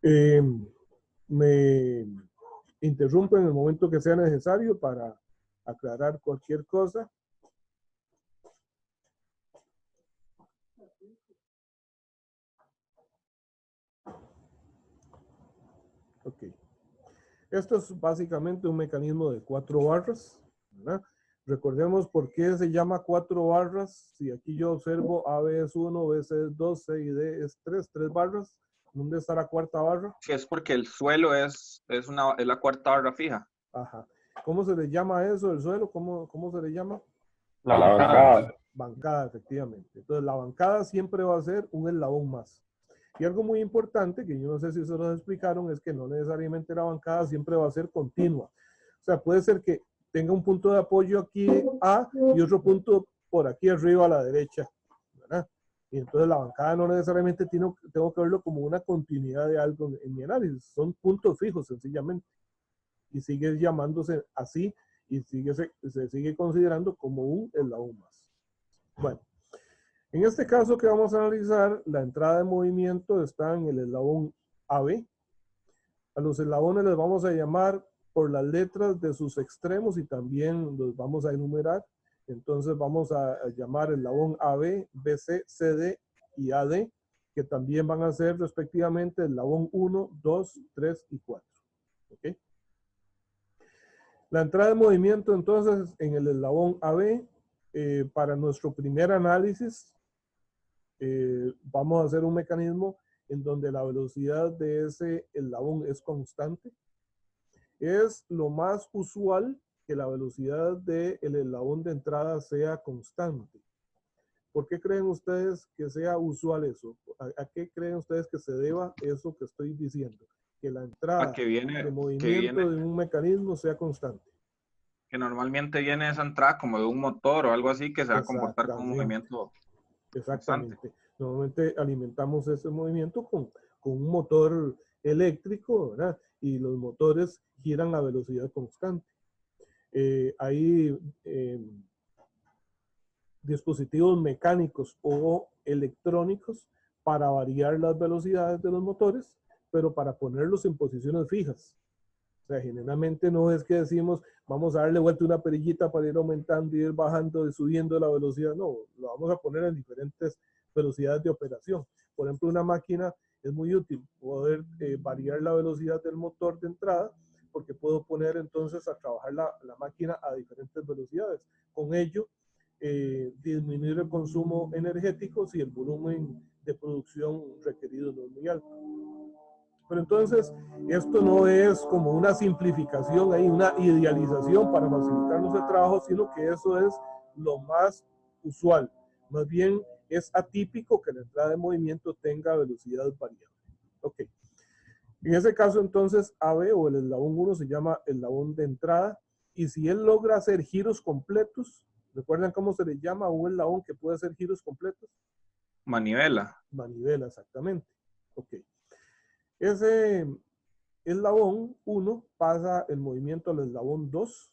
Eh, me interrumpo en el momento que sea necesario para aclarar cualquier cosa. Ok. Esto es básicamente un mecanismo de 4 barras, ¿verdad? Recordemos por qué se llama 4 barras. Si aquí yo observo AB es 1, BC es 2, C y D es 3 barras. ¿Dónde está la cuarta barra? Sí, es porque el suelo es la cuarta barra fija. Ajá. ¿Cómo se le llama eso, el suelo? ¿Cómo se le llama? La bancada. Bancada, efectivamente. Entonces, la bancada siempre va a ser un eslabón más. Y algo muy importante, que yo no sé si se los explicaron, es que no necesariamente la bancada siempre va a ser continua. O sea, puede ser que tenga un punto de apoyo aquí A y otro punto por aquí arriba a la derecha, ¿verdad? Y entonces la bancada no necesariamente tengo que verlo como una continuidad de algo en mi análisis. Son puntos fijos, sencillamente. Y sigue llamándose así y se sigue considerando como un eslabón más. Bueno, en este caso que vamos a analizar, la entrada de movimiento está en el eslabón AB. A los eslabones les vamos a llamar por las letras de sus extremos y también los vamos a enumerar. Entonces vamos a llamar el eslabón AB, BC, CD y AD, que también van a ser respectivamente el eslabón 1, 2, 3 y 4. ¿Okay? La entrada de movimiento entonces en el eslabón AB, para nuestro primer análisis, vamos a hacer un mecanismo en donde la velocidad de ese eslabón es constante. Es lo más usual que la velocidad del eslabón de entrada sea constante. ¿Por qué creen ustedes que sea usual eso? ¿A qué creen ustedes que se deba eso que estoy diciendo? Que la entrada de movimiento de un mecanismo sea constante. Que normalmente viene esa entrada como de un motor o algo así que se va a comportar como un movimiento. Exactamente. Constante. Normalmente alimentamos ese movimiento con un motor eléctrico, ¿verdad? Y los motores giran a velocidad constante. Hay dispositivos mecánicos o electrónicos para variar las velocidades de los motores, pero para ponerlos en posiciones fijas. O sea, generalmente no es que decimos, vamos a darle vuelta una perillita para ir aumentando y ir bajando y subiendo la velocidad. No, lo vamos a poner en diferentes velocidades de operación. Por ejemplo, una máquina es muy útil poder variar la velocidad del motor de entrada, porque puedo poner entonces a trabajar la máquina a diferentes velocidades. Con ello, disminuir el consumo energético si el volumen de producción requerido no es muy alto. Pero entonces, esto no es como una simplificación, hay una idealización para facilitarnos el trabajo, sino que eso es lo más usual. Más bien, es atípico que la entrada de movimiento tenga velocidad variable. Ok. En ese caso, entonces, AB o el eslabón 1 se llama eslabón de entrada. Y si él logra hacer giros completos, ¿recuerdan cómo se le llama a un eslabón que puede hacer giros completos? Manivela. Manivela, exactamente. Ok. Ese eslabón 1 pasa el movimiento al eslabón 2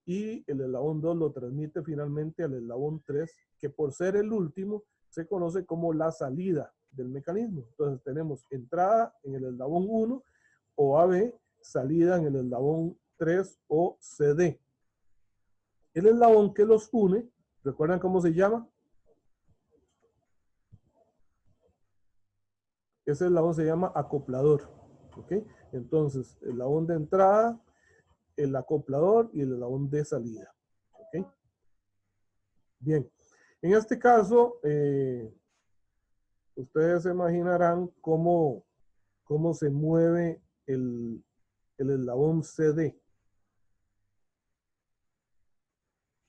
y el eslabón 2 lo transmite finalmente al eslabón 3, que por ser el último se conoce como la salida del mecanismo. Entonces tenemos entrada en el eslabón 1 o AB, salida en el eslabón 3 o CD. El eslabón que los une, ¿recuerdan cómo se llama? Ese eslabón se llama acoplador. ¿Ok? Entonces, el eslabón de entrada, el acoplador y el eslabón de salida. ¿Ok? Bien. En este caso, ustedes se imaginarán cómo se mueve el eslabón CD.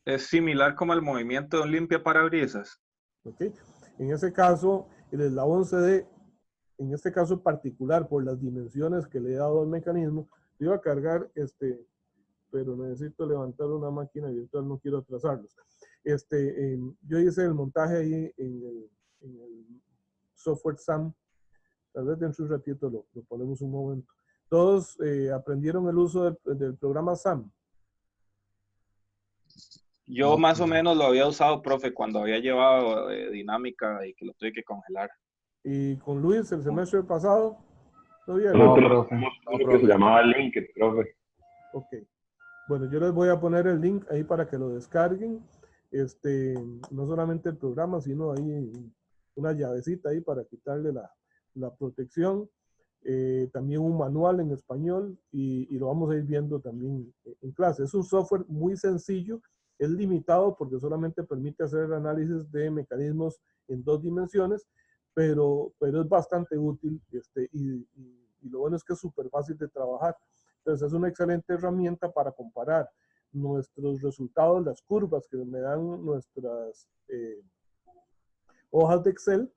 Es similar como el movimiento de un limpiaparabrisas. ¿Ok? En ese caso, el eslabón CD, en este caso particular, por las dimensiones que le he dado al mecanismo, yo iba a cargar pero necesito levantar una máquina virtual, no quiero atrasarlos. Yo hice el montaje ahí en el software SAM. Tal vez dentro de un ratito lo ponemos un momento. Todos aprendieron el uso del programa SAM. Yo más o menos lo había usado, profe, cuando había llevado dinámica y que lo tuve que congelar. Y con Luis, el semestre pasado, ¿todo bien? No, Nosotros profe. tenemos No, uno que profe. se llamaba Linked, profe. Ok. Bueno, yo les voy a poner el link ahí para que lo descarguen. No solamente el programa, sino ahí una llavecita ahí para quitarle la protección. También un manual en español y lo vamos a ir viendo también en clase. Es un software muy sencillo, es limitado porque solamente permite hacer el análisis de mecanismos en 2 dimensiones, pero es bastante útil y lo bueno es que es súper fácil de trabajar. Entonces es una excelente herramienta para comparar nuestros resultados, las curvas que me dan nuestras hojas de Excel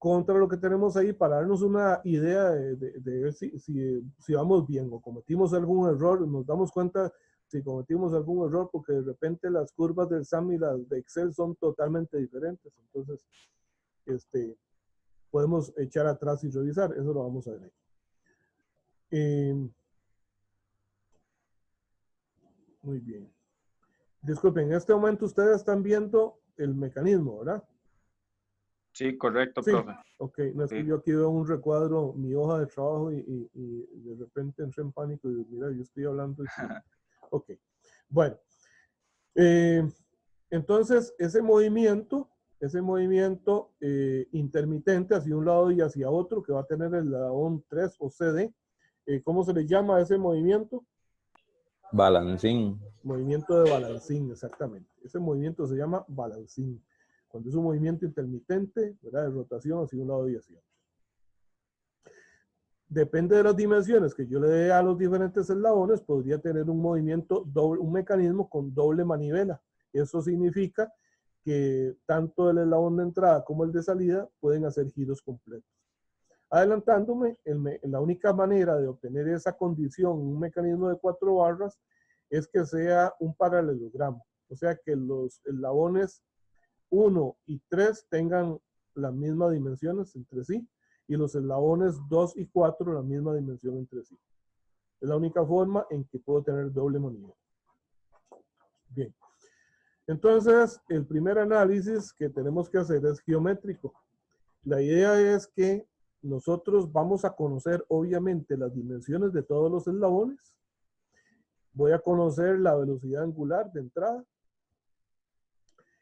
contra lo que tenemos ahí para darnos una idea de ver si vamos bien o cometimos algún error. Nos damos cuenta si cometimos algún error porque de repente las curvas del SAM y las de Excel son totalmente diferentes. Entonces, podemos echar atrás y revisar. Eso lo vamos a ver ahí. Muy bien. Disculpen, en este momento ustedes están viendo el mecanismo, ¿verdad? Sí, correcto, Sí, profe. ok. No es que Sí. yo aquí veo un recuadro, mi hoja de trabajo y de repente entré en pánico y mira, yo estoy hablando. Ok. Bueno. Entonces, ese movimiento intermitente hacia un lado y hacia otro, que va a tener el eslabón 3 o CD, ¿cómo se le llama a ese movimiento? Balancín. Movimiento de balancín, exactamente. Ese movimiento se llama balancín. Cuando es un movimiento intermitente, ¿verdad? De rotación hacia un lado y hacia otro. Depende de las dimensiones que yo le dé a los diferentes eslabones, podría tener un movimiento doble, un mecanismo con doble manivela. Eso significa que tanto el eslabón de entrada como el de salida pueden hacer giros completos. Adelantándome, la única manera de obtener esa condición, un mecanismo de 4 barras, es que sea un paralelogramo. O sea, que los eslabones 1 y 3 tengan las mismas dimensiones entre sí y los eslabones 2 y 4 la misma dimensión entre sí. Es la única forma en que puedo tener doble manivela. Bien. Entonces, el primer análisis que tenemos que hacer es geométrico. La idea es que nosotros vamos a conocer, obviamente, las dimensiones de todos los eslabones. Voy a conocer la velocidad angular de entrada.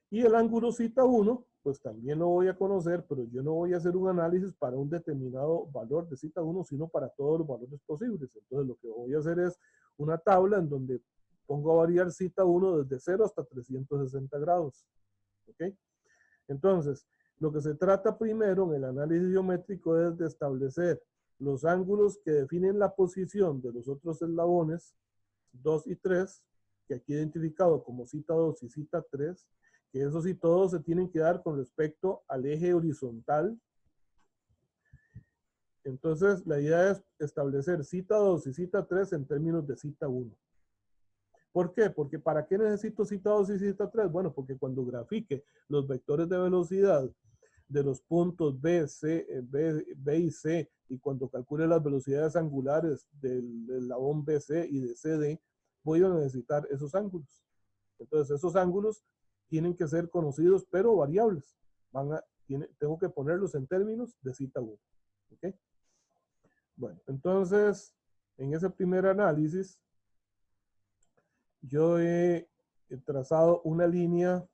Y el ángulo cita 1, pues también lo voy a conocer, pero yo no voy a hacer un análisis para un determinado valor de cita 1, sino para todos los valores posibles. Entonces, lo que voy a hacer es una tabla en donde pongo a variar cita 1 desde 0 hasta 360 grados. ¿Ok? Entonces, lo que se trata primero en el análisis geométrico es de establecer los ángulos que definen la posición de los otros eslabones 2 y 3, que aquí he identificado como cita 2 y cita 3, que esos y todos se tienen que dar con respecto al eje horizontal. Entonces, la idea es establecer cita 2 y cita 3 en términos de cita 1. ¿Por qué? Porque ¿para qué necesito cita 2 y cita 3? Bueno, porque cuando grafique los vectores de velocidad de los puntos B, C, B y C, y cuando calcule las velocidades angulares del eslabón BC y de CD, voy a necesitar esos ángulos. Entonces, esos ángulos tienen que ser conocidos, pero variables. Tengo que ponerlos en términos de cita 1. ¿Okay? Bueno, entonces, en ese primer análisis, yo he trazado una línea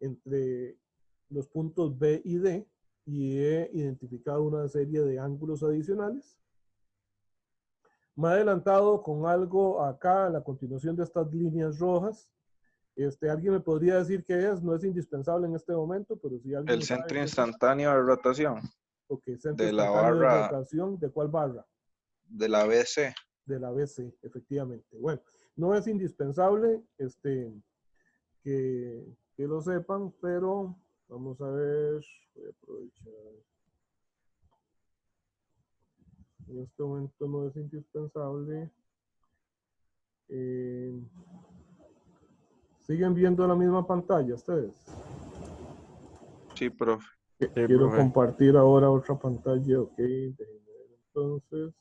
entre los puntos B y D y he identificado una serie de ángulos adicionales. Me he adelantado con algo acá a la continuación de estas líneas rojas. ¿Alguien me podría decir qué es? No es indispensable en este momento, pero si alguien El sabe centro qué es. instantáneo de rotación Ok, centro de la instantáneo de barra rotación. ¿De cuál barra? de la BC. De la BC, efectivamente. Bueno, no es indispensable que lo sepan, pero vamos a ver. Voy a aprovechar. En este momento no es indispensable. ¿Siguen viendo la misma pantalla ustedes? Sí, profe. Sí, Quiero profe. compartir ahora otra pantalla, ok. Entonces,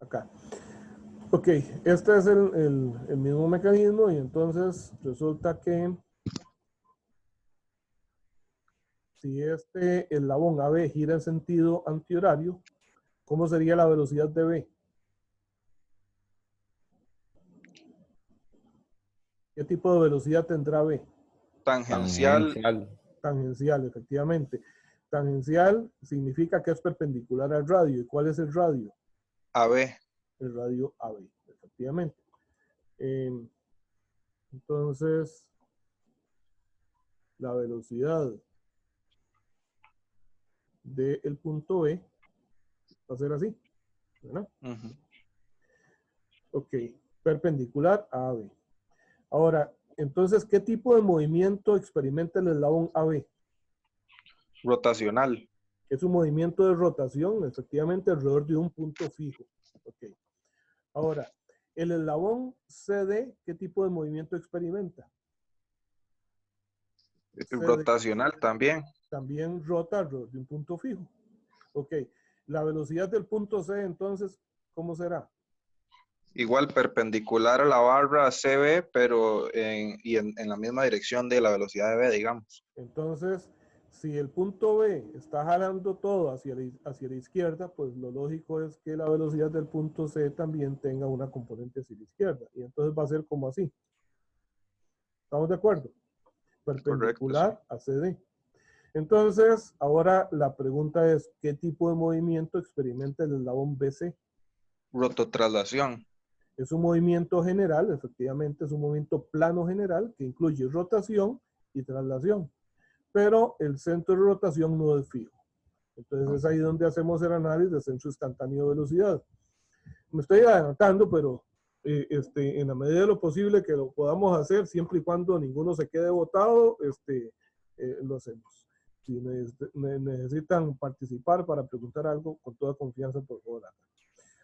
Acá. Ok, este es el mismo mecanismo y entonces resulta que si este eslabón AB gira en sentido antihorario, ¿cómo sería la velocidad de B? ¿Qué tipo de velocidad tendrá B? Tangencial Tangencial, efectivamente. Tangencial significa que es perpendicular al radio. ¿Y cuál es el radio? AB. El radio AB, efectivamente. Entonces, la velocidad del punto B va a ser así, ¿verdad? Ok, perpendicular a AB. Ahora, entonces, ¿qué tipo de movimiento experimenta el eslabón AB? Rotacional. Es un movimiento de rotación, efectivamente, alrededor de un punto fijo. Ok. Ahora, el eslabón CD, ¿qué tipo de movimiento experimenta? Rotacional también. También rota alrededor de un punto fijo. Ok. La velocidad del punto C, entonces, ¿cómo será? Igual perpendicular a la barra CB, pero en la misma dirección de la velocidad de B, digamos. Entonces, si el punto B está jalando todo hacia la izquierda, pues lo lógico es que la velocidad del punto C también tenga una componente hacia la izquierda. Y entonces va a ser como así. ¿Estamos de acuerdo? Perpendicular Correcto, sí. a CD. Entonces, ahora la pregunta es, ¿qué tipo de movimiento experimenta el eslabón BC? Rototraslación. Es un movimiento general, efectivamente, es un movimiento plano general que incluye rotación y traslación. Pero el centro de rotación no es fijo. Entonces es ahí donde hacemos el análisis de centro instantáneo de velocidad. Me estoy adelantando, pero en la medida de lo posible que lo podamos hacer, siempre y cuando ninguno se quede botado, lo hacemos. Si necesitan participar para preguntar algo, con toda confianza, por favor.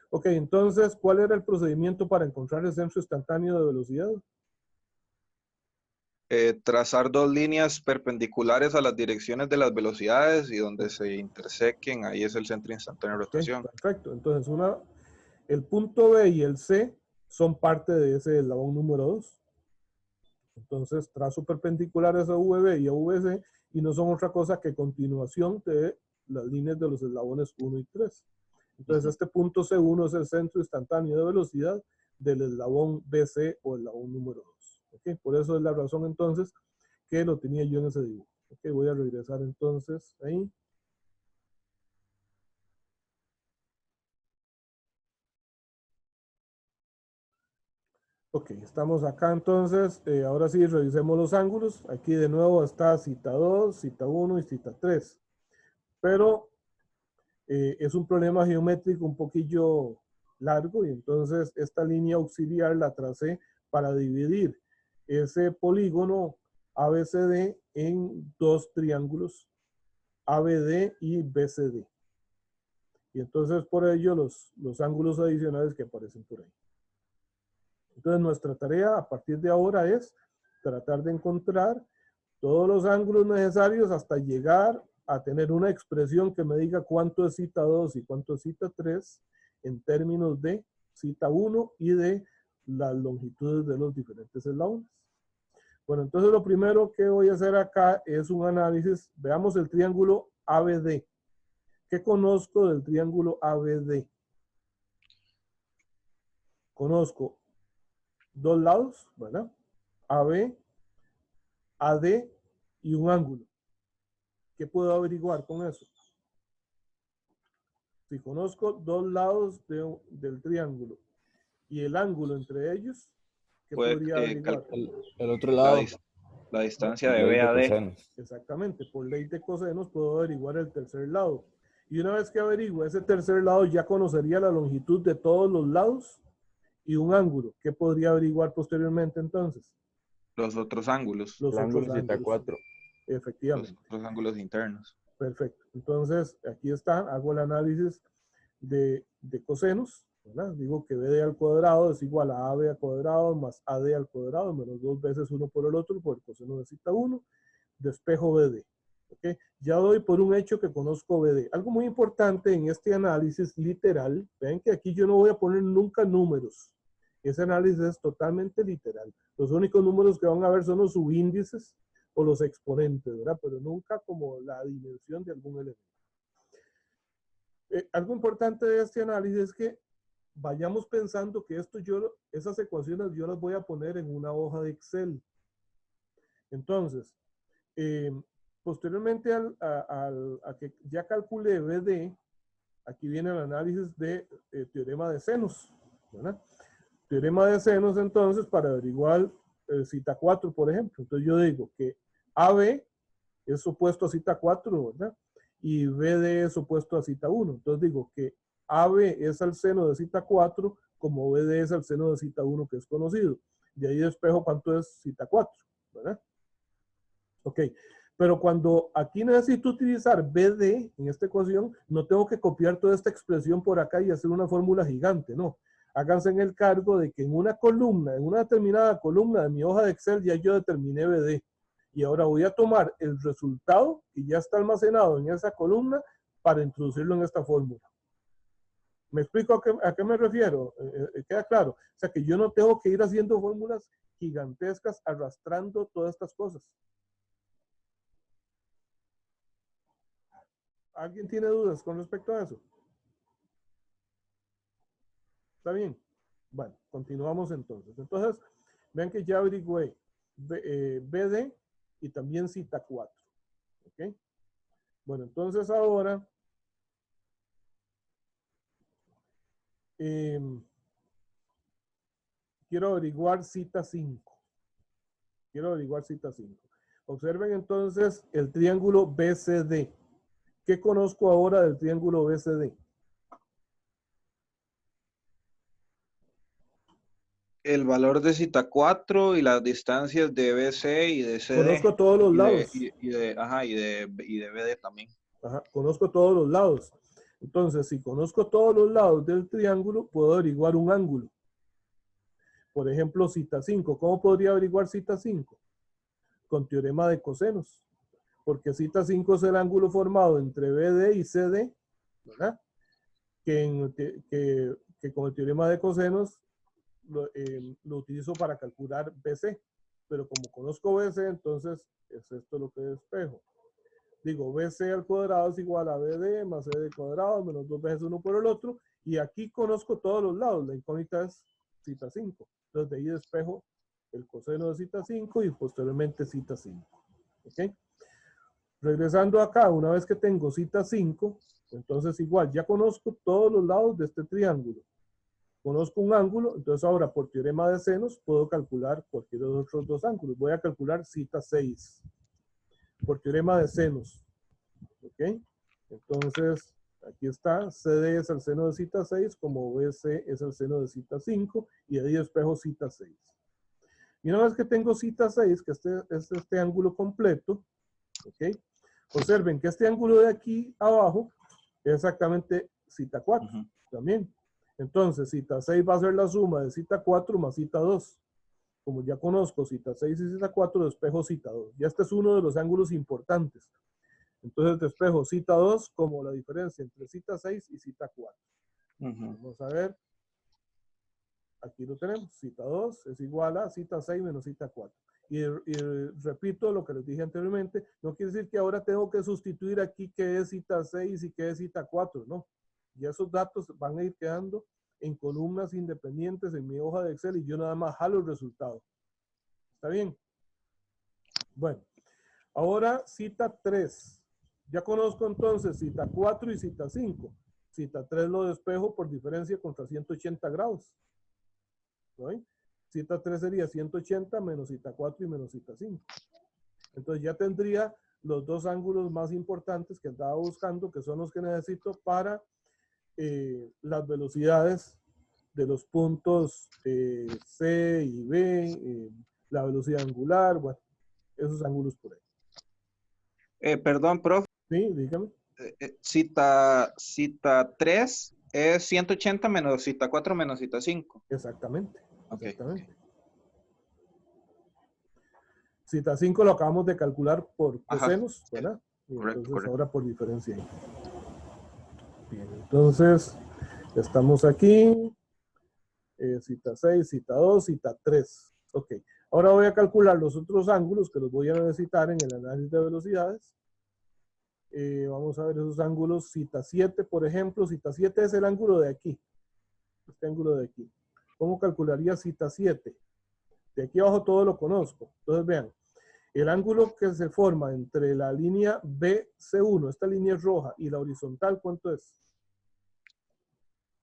Ok, entonces, ¿cuál era el procedimiento para encontrar el centro instantáneo de velocidad? Trazar dos líneas perpendiculares a las direcciones de las velocidades y donde se intersequen, ahí es el centro instantáneo de rotación. Perfecto. Entonces, el punto B y el C son parte de ese eslabón número 2. Entonces, trazo perpendiculares a VB y a VC y no son otra cosa que continuación de las líneas de los eslabones 1 y 3. Entonces, este punto C1 es el centro instantáneo de velocidad del eslabón BC o eslabón número 2. ¿Okay? Por eso es la razón entonces que lo tenía yo en ese dibujo. Okay, voy a regresar entonces ahí. Ok, estamos acá entonces. Ahora sí, revisemos los ángulos. Aquí de nuevo está cita 2, cita 1 y cita 3. Pero es un problema geométrico un poquillo largo y entonces esta línea auxiliar la tracé para dividir ese polígono ABCD en dos triángulos ABD y BCD. Y entonces por ello los ángulos adicionales que aparecen por ahí. Entonces nuestra tarea a partir de ahora es tratar de encontrar todos los ángulos necesarios hasta llegar a tener una expresión que me diga cuánto es cita 2 y cuánto es cita 3 en términos de cita 1 y de las longitudes de los diferentes eslabones. Bueno, entonces lo primero que voy a hacer acá es un análisis. Veamos el triángulo ABD. ¿Qué conozco del triángulo ABD? Conozco dos lados, ¿verdad? AB, AD y un ángulo. ¿Qué puedo averiguar con eso? Si conozco dos lados del triángulo y el ángulo entre ellos, ¿qué podría averiguar? El otro lado. La distancia de B a D. Exactamente, por ley de cosenos puedo averiguar el tercer lado. Y una vez que averiguo ese tercer lado, ya conocería la longitud de todos los lados y un ángulo. ¿Qué podría averiguar posteriormente entonces? Los otros ángulos. Los otros ángulos. 4. Efectivamente. Los otros ángulos internos. Perfecto. Entonces, aquí está, hago el análisis de cosenos. ¿verdad? Digo que BD al cuadrado es igual a AB al cuadrado más AD al cuadrado menos 2 veces uno por el otro por el coseno de zeta 1, despejo BD. ¿Okay? Ya doy por un hecho que conozco BD. Algo muy importante en este análisis literal, ven que aquí yo no voy a poner nunca números. Ese análisis es totalmente literal. Los únicos números que van a ver son los subíndices o los exponentes, ¿verdad? Pero nunca como la dimensión de algún elemento. Algo importante de este análisis es que vayamos pensando que esas ecuaciones yo las voy a poner en una hoja de Excel. Entonces, posteriormente a que ya calculé BD, aquí viene el análisis de teorema de senos, ¿verdad? Teorema de senos, entonces, para averiguar zeta 4, por ejemplo. Entonces yo digo que AB es opuesto a zeta 4, ¿verdad? Y BD es opuesto a zeta 1. Entonces digo que AB es al seno de zeta 4, como BD es al seno de zeta 1, que es conocido. De ahí despejo cuánto es zeta 4, ¿verdad? Ok, pero cuando aquí necesito utilizar BD en esta ecuación, no tengo que copiar toda esta expresión por acá y hacer una fórmula gigante, no. Háganse en el cargo de que en una columna, en una determinada columna de mi hoja de Excel, ya yo determiné BD. Y ahora voy a tomar el resultado que ya está almacenado en esa columna para introducirlo en esta fórmula. ¿Me explico a qué me refiero? ¿Queda claro? O sea que yo no tengo que ir haciendo fórmulas gigantescas arrastrando todas estas cosas. ¿Alguien tiene dudas con respecto a eso? ¿Está bien? Bueno, continuamos entonces. Entonces, vean que ya averigüé BD y también zeta 4. ¿Ok? Bueno, entonces ahora quiero averiguar zeta 5. Quiero averiguar zeta 5. Observen entonces el triángulo BCD. ¿Qué conozco ahora del triángulo BCD? El valor de zeta 4 y las distancias de BC y de CD. Conozco todos los lados. Y de BD también. Ajá, conozco todos los lados. Entonces, si conozco todos los lados del triángulo, puedo averiguar un ángulo. Por ejemplo, zeta 5. ¿Cómo podría averiguar zeta 5? Con teorema de cosenos. Porque zeta 5 es el ángulo formado entre BD y CD, ¿verdad? Que con el teorema de cosenos lo utilizo para calcular BC. Pero como conozco BC, entonces es esto lo que despejo. Digo, BC al cuadrado es igual a BD más CD cuadrado menos 2 veces uno por el otro. Y aquí conozco todos los lados. La incógnita es zeta 5. Entonces de ahí despejo el coseno de zeta 5 y posteriormente zeta 5. ¿Ok? Regresando acá, una vez que tengo zeta 5, entonces igual, ya conozco todos los lados de este triángulo. Conozco un ángulo, entonces ahora por teorema de senos puedo calcular cualquiera de los otros dos ángulos. Voy a calcular zeta 6 por teorema de senos. ¿Ok? Entonces, aquí está, CD es el seno de zeta 6, como BC es el seno de zeta 5, y ahí despejo zeta 6. Y una vez que tengo zeta 6, que es este ángulo completo, ¿ok? Observen que este ángulo de aquí abajo es exactamente zeta 4 también. Entonces, zeta 6 va a ser la suma de zeta 4 más zeta 2. Como ya conozco zeta 6 y zeta 4, despejo zeta 2. Ya este es uno de los ángulos importantes. Entonces despejo zeta 2 como la diferencia entre zeta 6 y zeta 4. Vamos a ver. Aquí lo tenemos. Zeta 2 es igual a zeta 6 menos zeta 4. Y repito lo que les dije anteriormente, no quiere decir que ahora tengo que sustituir aquí qué es zeta 6 y qué es zeta 4, no. Ya esos datos van a ir quedando en columnas independientes en mi hoja de Excel y yo nada más jalo el resultado. ¿Está bien? Bueno, ahora zeta 3. Ya conozco entonces zeta 4 y zeta 5. Zeta 3 lo despejo por diferencia contra 180 grados. ¿No? Zeta 3 sería 180 menos zeta 4 y menos zeta 5. Entonces ya tendría los dos ángulos más importantes que andaba buscando, que son los que necesito para las velocidades de los puntos C y B, la velocidad angular, bueno, esos ángulos por ahí. Perdón, profe. Sí, dígame. Zeta 3 Es 180 menos cita 4 menos cita 5. Exactamente. Ok. Exactamente. Cita 5 lo acabamos de calcular por Ajá, cosenos, sí. ¿verdad? Y Correcto, entonces correcto. ahora por diferencia. Bien, entonces estamos aquí. Cita 6, cita 2, cita 3. Ok. Ahora voy a calcular los otros ángulos que los voy a necesitar en el análisis de velocidades. Vamos a ver esos ángulos. Cita 7, por ejemplo. Cita 7 es el ángulo de aquí. Este ángulo de aquí. ¿Cómo calcularía cita 7? De aquí abajo todo lo conozco. Entonces vean. El ángulo que se forma entre la línea BC1, esta línea es roja, y la horizontal, ¿cuánto es?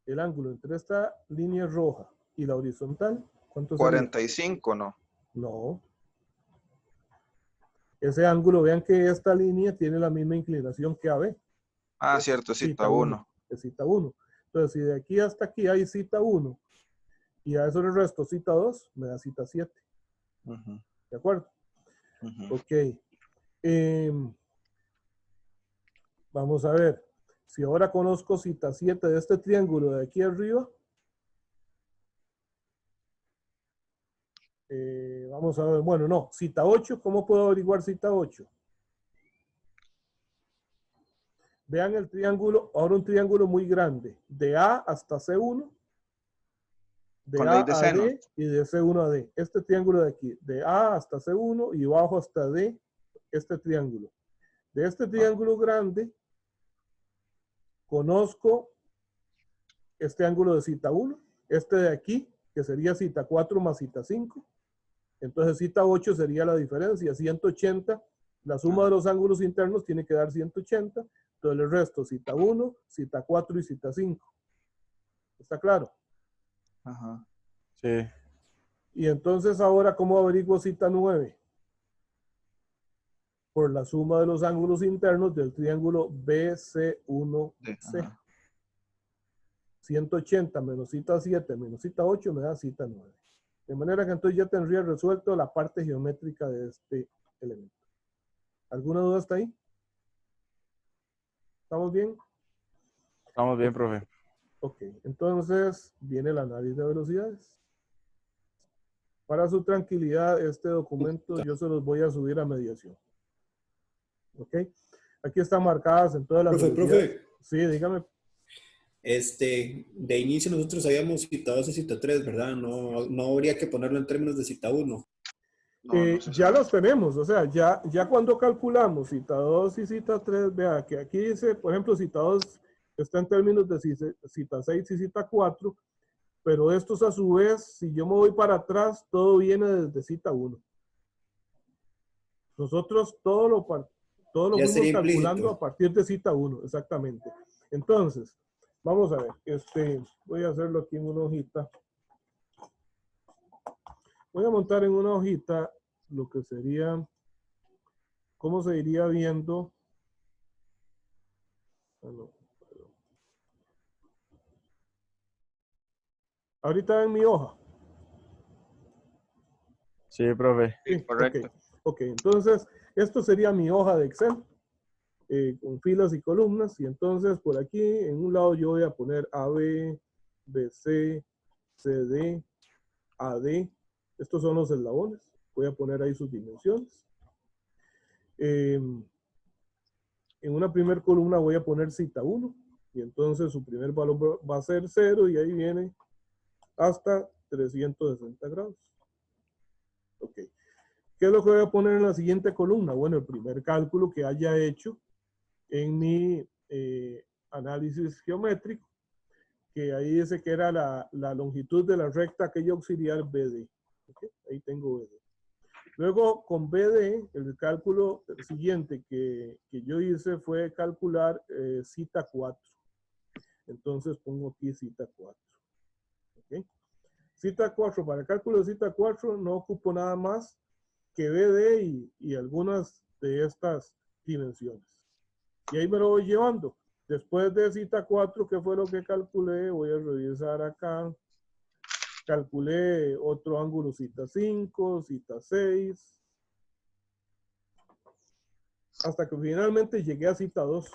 El ángulo entre esta línea roja y la horizontal, ¿cuánto sería? 45, ¿no? No. Ese ángulo, vean que esta línea tiene la misma inclinación que AB. Ah, Es cierto, cita 1. Es cita 1. Entonces, si de aquí hasta aquí hay cita 1 y a eso le resto cita 2, me da cita 7. ¿De acuerdo? Ok. Vamos a ver. Si ahora conozco cita 7 de este triángulo de aquí arriba, vamos a ver. Bueno, no. Cita 8, ¿cómo puedo averiguar cita 8? Vean el triángulo, ahora un triángulo muy grande, de A hasta C1, de Con A ley de a seno. D y de C1 a D. Este triángulo de aquí, de A hasta C1 y bajo hasta D, este triángulo. De este triángulo grande, conozco este ángulo de cita 1, este de aquí, que sería cita 4 más cita 5. Entonces cita 8 sería la diferencia, 180. La suma de los ángulos internos tiene que dar 180. Entonces el resto, cita 1, cita 4 y cita 5. ¿Está claro? Ajá. Sí. Y entonces ahora, ¿cómo averiguo cita 9? Por la suma de los ángulos internos del triángulo BC1C. Ajá. 180 menos cita 7 menos cita 8 me da cita 9. De manera que entonces ya tendría resuelto la parte geométrica de este elemento. ¿Alguna duda hasta ahí? ¿Estamos bien? Estamos bien, profe. Ok, entonces viene el análisis de velocidades. Para su tranquilidad, este documento yo se los voy a subir a mediación. Ok, aquí están marcadas en todas las velocidades. Profe. Sí, dígame. De inicio nosotros habíamos cita 2 y cita 3, ¿verdad? No habría que ponerlo en términos de cita 1. No se Ya sabe. los tenemos, o sea, ya cuando calculamos cita 2 y cita 3, vea que aquí dice, por ejemplo, cita 2 está en términos de cita 6 y cita 4, pero estos a su vez, si yo me voy para atrás, todo viene desde cita 1. Nosotros todo lo Ya fuimos sería calculando a implícito. partir de cita 1, exactamente. Entonces, vamos a ver, voy a hacerlo aquí en una hojita. Voy a montar en una hojita lo que sería, cómo se iría viendo. Ahorita en mi hoja. Sí, profe. Sí, Sí, correcto. ok. Entonces, esto sería mi hoja de Excel con filas y columnas. Y entonces, por aquí, en un lado yo voy a poner AB, BC, CD, AD. Estos son los eslabones. Voy a poner ahí sus dimensiones. En una primera columna voy a poner cita 1. Y entonces su primer valor va a ser 0 y ahí viene hasta 360 grados. Ok. ¿Qué es lo que voy a poner en la siguiente columna? Bueno, el primer cálculo que haya hecho en mi análisis geométrico, que ahí dice que era la longitud de la recta aquella auxiliar BD. ¿Okay? Ahí tengo BD. Luego, con BD, el cálculo siguiente que yo hice fue calcular cita 4. Entonces pongo aquí cita 4. ¿Okay? Cita 4, para el cálculo de cita 4 no ocupo nada más que BD y algunas de estas dimensiones. Y ahí me lo voy llevando. Después de cita 4, que fue lo que calculé, voy a revisar acá. Calculé otro ángulo cita 5, cita 6. Hasta que finalmente llegué a cita 2.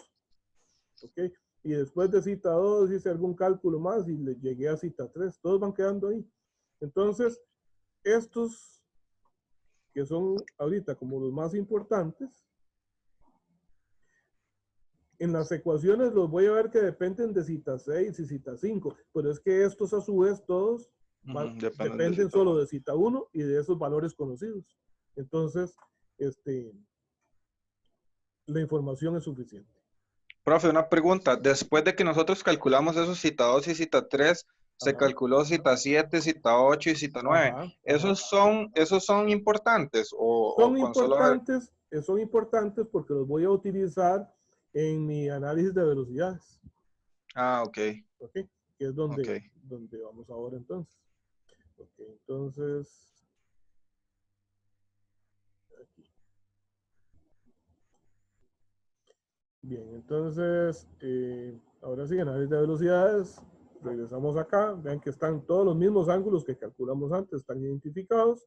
¿Ok? y después de cita 2 hice algún cálculo más y le llegué a cita 3. Todos van quedando ahí. Entonces, estos que son ahorita como los más importantes, en las ecuaciones los voy a ver que dependen de cita 6 y cita 5, pero es que estos a su vez todos dependen solo de cita 1 y de esos valores conocidos. Entonces, la información es suficiente. Profe, una pregunta. Después de que nosotros calculamos esos cita 2 y cita 3, se Ajá. calculó cita 7, cita 8 y cita 9. Ajá, ajá. ¿Esos son importantes o Son con solo ver? son importantes porque los voy a utilizar en mi análisis de velocidades. Ah, ok. ¿Ok? Que es donde, Ok. donde vamos ahora entonces. Ok, entonces. Aquí. Bien, entonces, ahora sí, análisis de velocidades. Regresamos acá. Vean que están todos los mismos ángulos que calculamos antes, están identificados.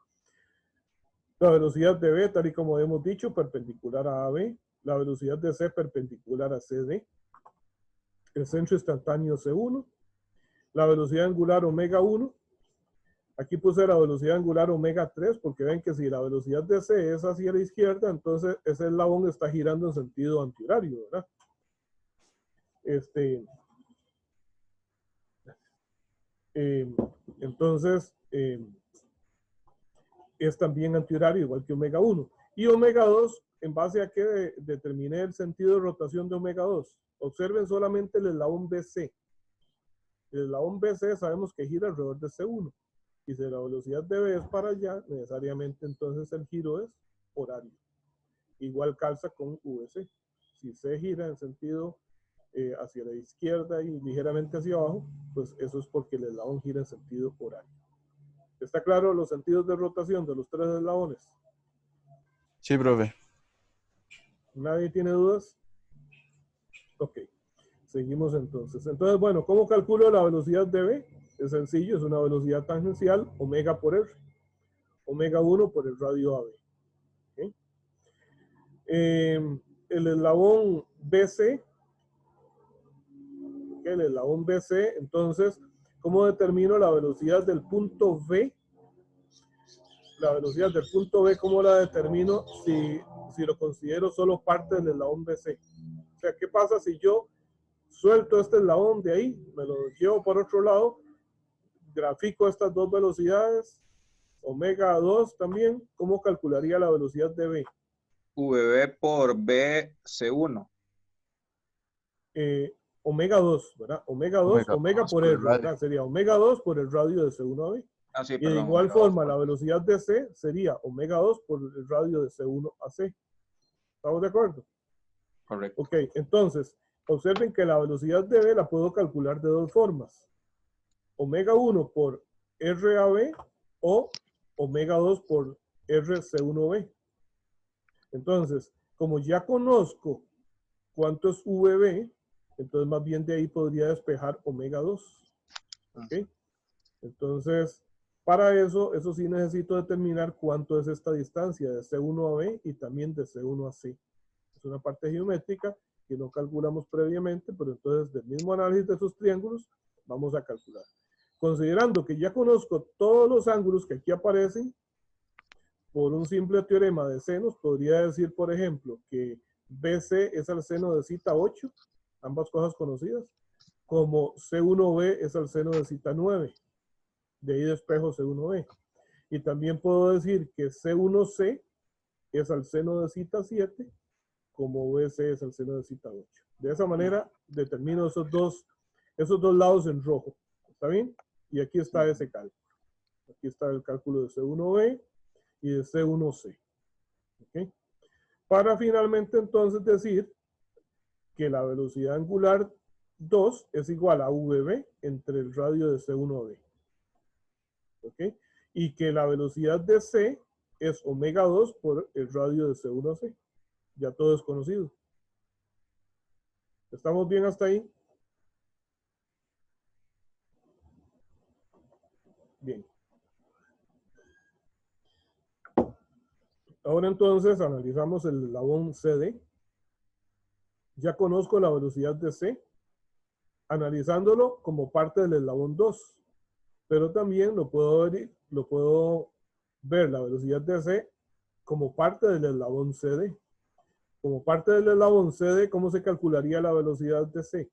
La velocidad de B, tal y como hemos dicho, perpendicular a AB. La velocidad de C, perpendicular a CD. El centro instantáneo C1. La velocidad angular omega 1. Aquí puse la velocidad angular omega 3 porque ven que si la velocidad de C es hacia la izquierda, entonces ese eslabón está girando en sentido antihorario, ¿verdad? Entonces, es también antihorario, igual que omega 1. Y omega 2, ¿en base a qué determiné el sentido de rotación de omega 2? Observen solamente el eslabón BC. El eslabón BC sabemos que gira alrededor de C1. Y si la velocidad de B es para allá, necesariamente entonces el giro es horario. Igual calza con VC. Si C gira en sentido hacia la izquierda y ligeramente hacia abajo, pues eso es porque el eslabón gira en sentido horario. ¿Está claro los sentidos de rotación de los tres eslabones? Sí, profe. ¿Nadie tiene dudas? Ok. Seguimos entonces. Entonces, bueno, ¿cómo calculo la velocidad de B? Es sencillo, es una velocidad tangencial, omega por R. Omega 1 por el radio AB. ¿Okay? El eslabón BC, ¿okay? El eslabón BC, entonces, ¿cómo determino la velocidad del punto B? La velocidad del punto B, ¿cómo la determino si lo considero solo parte del eslabón BC? O sea, ¿qué pasa si yo suelto este eslabón de ahí, me lo llevo por otro lado, grafico estas dos velocidades, omega 2 también, ¿cómo calcularía la velocidad de B? VB por BC1. Omega 2, ¿verdad? Omega 2, omega por R, ¿verdad? Sería omega 2 por el radio de C1 a B. Ah, sí, Y de perdón, igual omega 2 forma, por- la velocidad de C sería omega 2 por el radio de C1 a C. ¿Estamos de acuerdo? Correcto. Ok, entonces, observen que la velocidad de B la puedo calcular de dos formas. Omega 1 por RAB o omega 2 por RC1B. Entonces, como ya conozco cuánto es VB, entonces más bien de ahí podría despejar omega 2. ¿Ok? Entonces, para eso sí necesito determinar cuánto es esta distancia de C1 a B y también de C1 a C. Es una parte geométrica que no calculamos previamente, pero entonces del mismo análisis de esos triángulos vamos a calcular. Considerando que ya conozco todos los ángulos que aquí aparecen, por un simple teorema de senos, podría decir, por ejemplo, que BC es el seno de cita 8, ambas cosas conocidas, como C1B es el seno de cita 9. De ahí despejo C1B. Y también puedo decir que C1C es el seno de cita 7, como BC es el seno de cita 8. De esa manera determino esos dos lados en rojo. ¿Está bien? Y aquí está ese cálculo. Aquí está el cálculo de C1B y de C1C. ¿Okay? Para finalmente entonces decir que la velocidad angular 2 es igual a VB entre el radio de C1B. ¿Ok? Y que la velocidad de C es omega 2 por el radio de C1C. Ya todo es conocido. ¿Estamos bien hasta ahí? Bien. Ahora entonces analizamos el eslabón CD. Ya conozco la velocidad de C. analizándolo como parte del eslabón 2. Pero también lo puedo ver la velocidad de C como parte del eslabón CD. Como parte del eslabón CD, ¿cómo se calcularía la velocidad de C?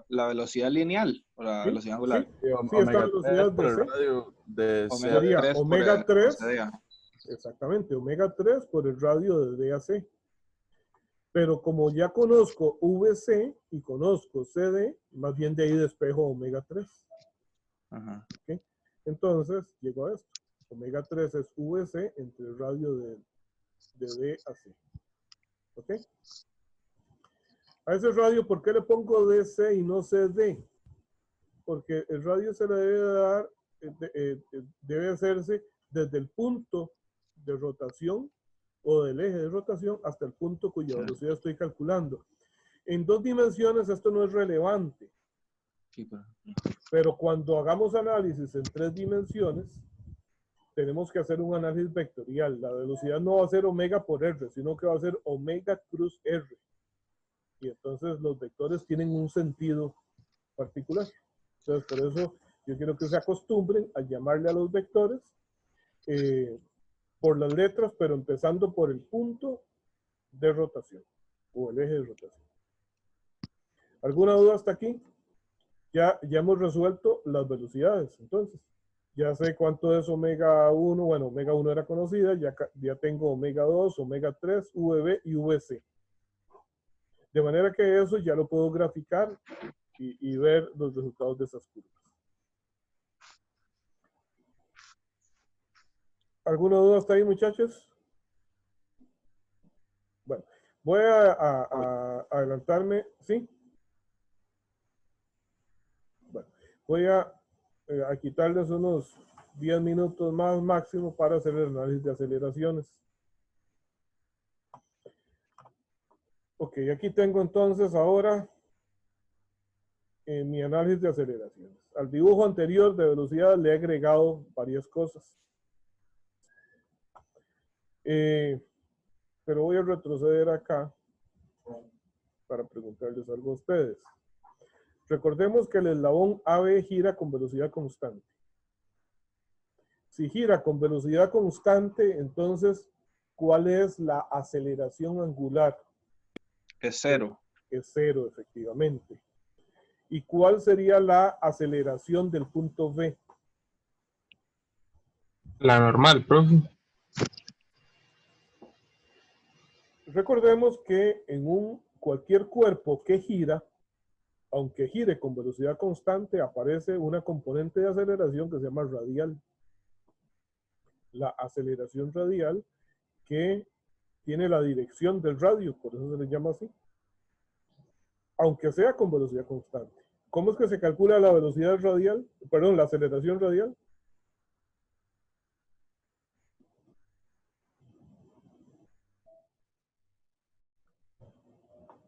La velocidad lineal o la ¿Sí? velocidad angular. Sí, Sí, sí, esta omega 3 velocidad por de el C radio de Omega sería 3 por omega el 3, CDA. exactamente, omega 3 por el radio de D a C. Pero como ya conozco VC y conozco CD, más bien de ahí despejo omega 3. Ajá. ¿Okay? Entonces, llego a esto. Omega 3 es VC entre el radio de D a C. ¿Ok? A ese radio, ¿por qué le pongo DC y no CD? Porque el radio se le debe dar, debe hacerse desde el punto de rotación o del eje de rotación hasta el punto cuya velocidad estoy calculando. En 2 dimensiones esto no es relevante, Sí, pero cuando hagamos análisis en 3 dimensiones, tenemos que hacer un análisis vectorial. La velocidad no va a ser omega por R, sino que va a ser omega cruz R. Y entonces los vectores tienen un sentido particular. Entonces, por eso yo quiero que se acostumbren a llamarle a los vectores por las letras, pero empezando por el punto de rotación o el eje de rotación. ¿Alguna duda hasta aquí? Ya hemos resuelto las velocidades, entonces. Ya sé cuánto es omega 1, bueno, omega 1 era conocida, ya tengo omega 2, omega 3, VB y VC. De manera que eso ya lo puedo graficar y ver los resultados de esas curvas. ¿Alguna duda hasta ahí, muchachos? Bueno, voy a adelantarme, ¿sí? Bueno, voy a quitarles unos 10 minutos más máximo para hacer el análisis de aceleraciones. Ok, aquí tengo entonces ahora mi análisis de aceleraciones. Al dibujo anterior de velocidad le he agregado varias cosas. Pero voy a retroceder acá para preguntarles algo a ustedes. Recordemos que el eslabón AB gira con velocidad constante. Si gira con velocidad constante, entonces, ¿cuál es la aceleración angular? Es 0. Es 0, efectivamente. ¿Y cuál sería la aceleración del punto B? La normal, profe. Recordemos que en cualquier cuerpo que gira, aunque gire con velocidad constante, aparece una componente de aceleración que se llama radial. La aceleración radial que tiene la dirección del radio, por eso se le llama así, aunque sea con velocidad constante. ¿Cómo es que se calcula la velocidad radial? Perdón, la aceleración radial.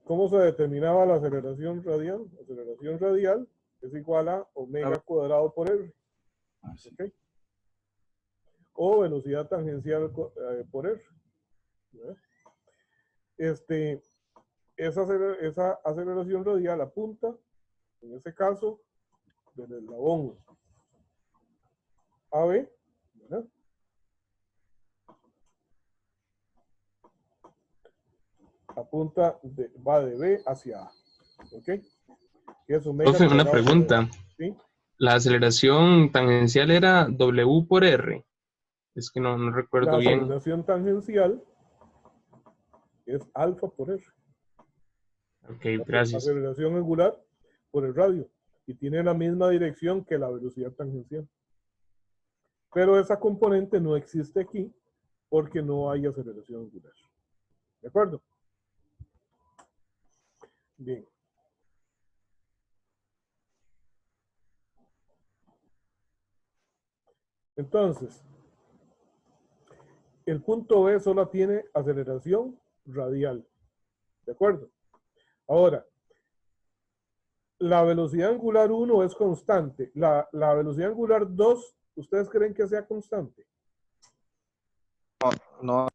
¿Cómo se determinaba la aceleración radial? La aceleración radial es igual a omega cuadrado por R. ¿Okay? O velocidad tangencial por R. Esa aceleración radial apunta, en ese caso, del eslabón AB, ¿verdad? Apunta, va de B hacia A. ¿Ok? Que es omega Profe, una cuadrado por pregunta. R. ¿Sí? La aceleración tangencial era W por R. Es que no La recuerdo bien. aceleración tangencial es alfa por R. Ok, La gracias. aceleración angular por el radio. Y tiene la misma dirección que la velocidad tangencial. Pero esa componente no existe aquí porque no hay aceleración angular. ¿De acuerdo? Bien. Entonces, el punto B solo tiene aceleración radial. ¿De acuerdo? Ahora, la velocidad angular 1 es constante. La velocidad angular 2, ¿ustedes creen que sea constante? No,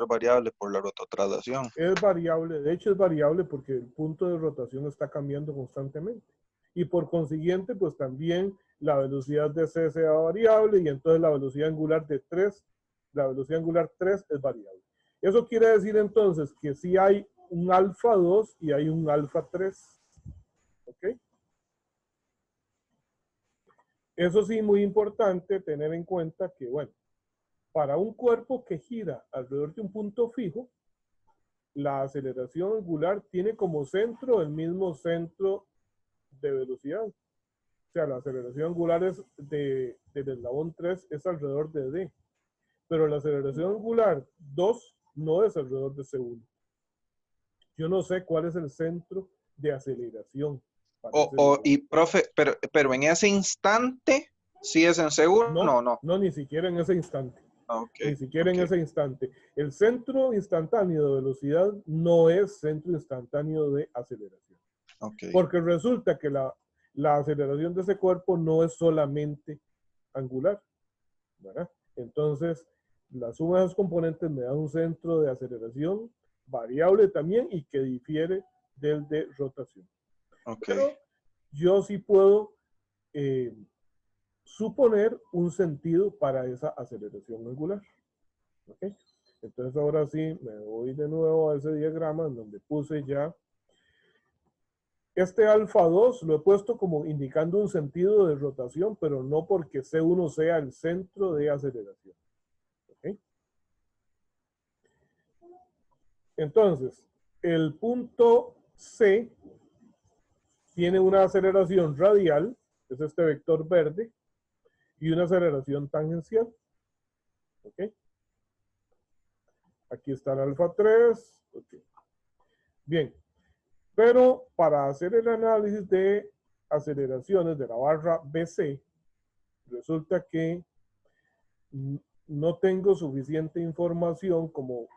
variable por la rototraslación. Es variable, de hecho es variable porque el punto de rotación está cambiando constantemente. Y por consiguiente, pues también la velocidad de C sea variable y entonces la velocidad angular de 3, la velocidad angular 3 es variable. Eso quiere decir entonces que si hay un alfa 2 y hay un alfa 3. ¿Ok? Eso sí, muy importante tener en cuenta que, bueno, para un cuerpo que gira alrededor de un punto fijo, la aceleración angular tiene como centro el mismo centro de velocidad. O sea, la aceleración angular es del eslabón 3 es alrededor de D. Pero la aceleración angular 2 no es alrededor de C1. Yo no sé cuál es el centro de aceleración. Y profe, pero en ese instante, ¿sí es en C1 o no? No, ni siquiera en ese instante. Okay, ni siquiera en ese instante. El centro instantáneo de velocidad no es centro instantáneo de aceleración. Okay. Porque resulta que la aceleración de ese cuerpo no es solamente angular, ¿verdad? Entonces, la suma de los componentes me da un centro de aceleración variable también y que difiere del de rotación. Okay. Pero yo sí puedo suponer un sentido para esa aceleración angular. ¿Okay? Entonces ahora sí me voy de nuevo a ese diagrama en donde puse ya este alfa 2 lo he puesto como indicando un sentido de rotación, pero no porque C1 sea el centro de aceleración. ¿Okay? Entonces, el punto C tiene una aceleración radial, es este vector verde, y una aceleración tangencial. ¿Ok? Aquí está el alfa 3. Okay. Bien, pero para hacer el análisis de aceleraciones de la barra BC, resulta que no tengo suficiente información como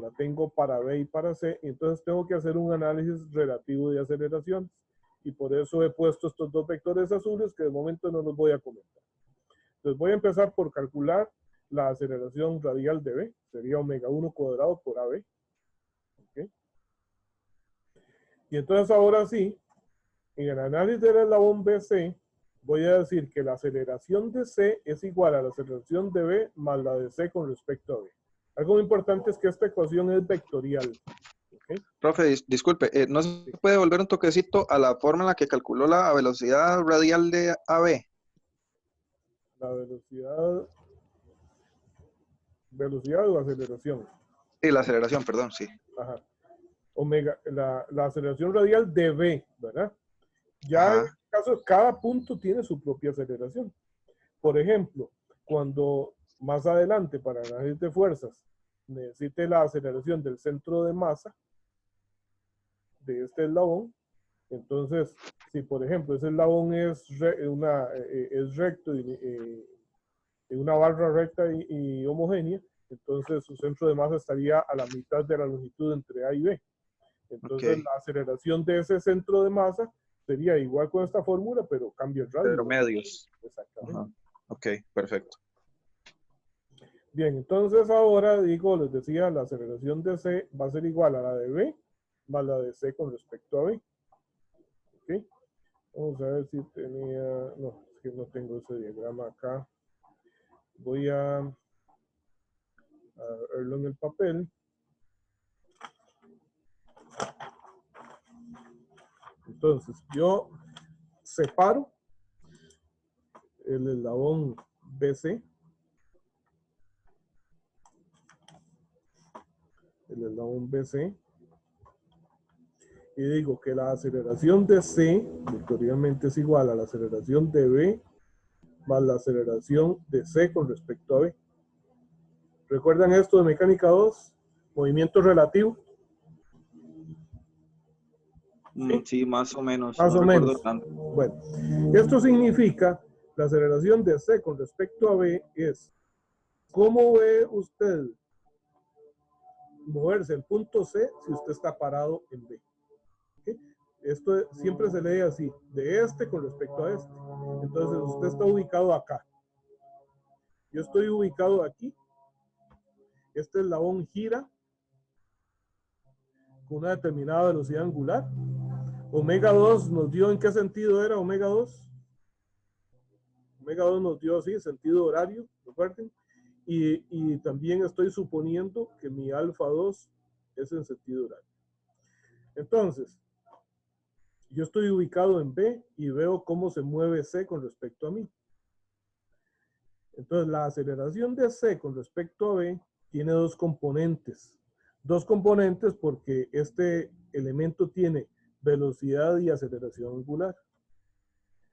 la tengo para B y para C, entonces tengo que hacer un análisis relativo de aceleraciones. Y por eso he puesto estos dos vectores azules que de momento no los voy a comentar. Entonces voy a empezar por calcular la aceleración radial de B, sería omega 1 cuadrado por AB. ¿Okay? Y entonces ahora sí, en el análisis del eslabón BC, voy a decir que la aceleración de C es igual a la aceleración de B más la de C con respecto a B. Algo muy importante es que esta ecuación es vectorial. ¿Okay? Profe, disculpe, ¿no se puede volver un toquecito a la forma en la que calculó la velocidad radial de AB? La velocidad o aceleración. Y la aceleración, perdón, sí. Ajá. Omega, la aceleración radial de B, ¿verdad? Ya Ajá. en este caso, cada punto tiene su propia aceleración. Por ejemplo, cuando más adelante para análisis de fuerzas necesite la aceleración del centro de masa de este eslabón, entonces, si por ejemplo ese eslabón es recto y una barra recta y homogénea, entonces su centro de masa estaría a la mitad de la longitud entre A y B. Entonces Okay. la aceleración de ese centro de masa sería igual con esta fórmula, pero cambia el radio. Pero medios. Exactamente. Ajá. Ok, perfecto. Bien, entonces ahora digo, les decía, la aceleración de C va a ser igual a la de B más la de C con respecto a B. ¿Ok? Vamos a ver si tenía... No, es que no tengo ese diagrama acá. Voy a verlo en el papel. Entonces, yo separo el eslabón BC. El eslabón BC. Y digo que la aceleración de C vectorialmente es igual a la aceleración de B más la aceleración de C con respecto a B. ¿Recuerdan esto de mecánica 2? Movimiento relativo. ¿Sí? Sí, más o menos. Más no o recuerdo menos. tanto. Bueno, esto significa la aceleración de C con respecto a B es ¿cómo ve usted moverse el punto C si usted está parado en B? ¿Okay? Esto siempre se lee así, de este con respecto a este. Entonces usted está ubicado acá. Yo estoy ubicado aquí. este eslabón gira con una determinada velocidad angular. Omega 2 nos dio en qué sentido era omega 2. Omega 2 nos dio así, sentido horario, recuerden. Y también estoy suponiendo que mi alfa 2 es en sentido horario. Entonces, yo estoy ubicado en B y veo cómo se mueve C con respecto a mí. Entonces, la aceleración de C con respecto a B tiene dos componentes. Dos componentes porque este elemento tiene velocidad y aceleración angular.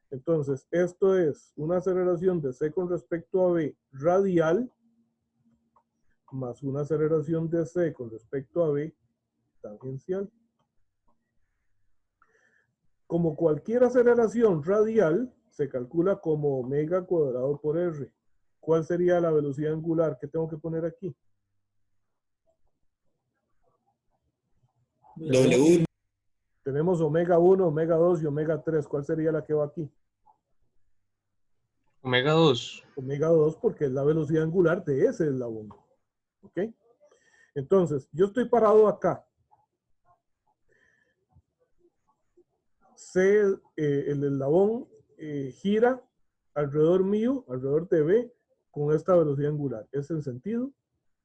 Entonces, esto es una aceleración de C con respecto a B radial más una aceleración de C con respecto a B tangencial. Como cualquier aceleración radial, se calcula como omega cuadrado por R. ¿Cuál sería la velocidad angular que tengo que poner aquí? W. Tenemos omega 1, omega 2 y omega 3. ¿Cuál sería la que va aquí? Omega 2. Omega 2 porque es la velocidad angular de ese eslabón. ¿Ok? Entonces, yo estoy parado acá. El eslabón gira alrededor mío, alrededor de B, con esta velocidad angular. Es en sentido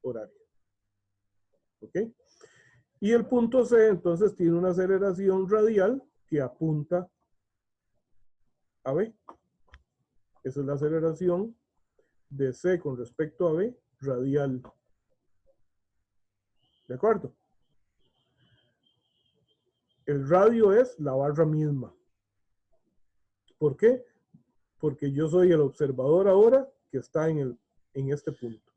horario. ¿Ok? Y el punto C, entonces, tiene una aceleración radial que apunta a B. Esa es la aceleración de C con respecto a B radial. ¿De acuerdo? El radio es la barra misma. ¿Por qué? Porque yo soy el observador ahora que está en este punto.